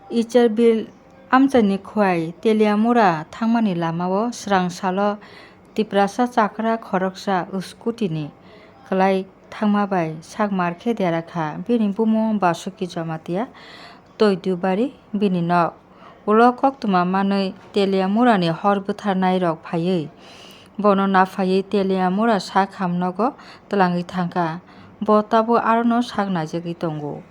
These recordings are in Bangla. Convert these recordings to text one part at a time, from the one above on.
Ichar bil amchani khwai teliamura thangmani lamao srangsalo Tiprasa chakra khoroksa scooty ni kwlai thangmabai sakmarkhe derakha bini bumung basuki jamatia toidubari bini nok ulo koktuma manui teliamurani hor bwtharnai rok phaiui bono naphaiui teliamura sak hamnogo twlangui thangkha bo tabo arono sak naijagui tongo.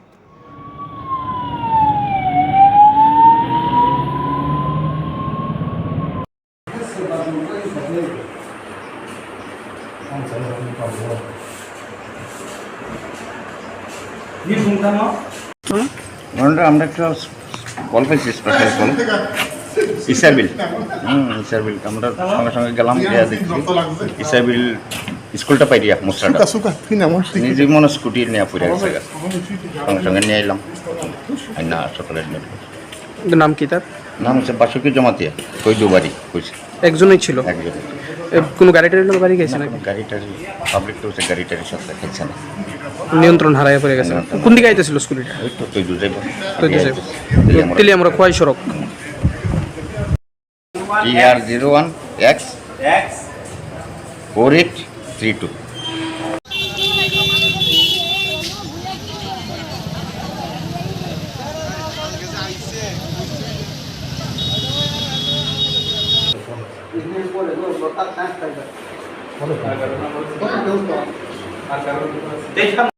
আমরা একটা কল পাইছি স্পেশাল কল ইসাবিল ইসাবিল আমরা সঙ্গে সঙ্গে গেলাম গিয়ে দেখছি ইসাবিল স্কুলটা পাই দিয়া মোস্টারটা নিজে মনে স্কুটি নিয়ে পড়ে গেছে সঙ্গে সঙ্গে নিয়ে এলাম না সকালে নাম কি তার? নাম হচ্ছে বাসুকি জমাতিয়া কই দুবারি কইছে একজনই ছিল। একজন কোনো গাড়িটার লোক বাড়ি গেছে নাকি? গাড়িটার পাবলিক তো হচ্ছে গাড়িটার সাথে খেলছে না, নিয়ন্ত্রণ হারায় পড়ে গেছে। কোন দিকে আইতেছিল স্কুটিটা? ওই তো তুই দুজাইব তেলি আমরা খোয়াই সড়ক TR01X 4832।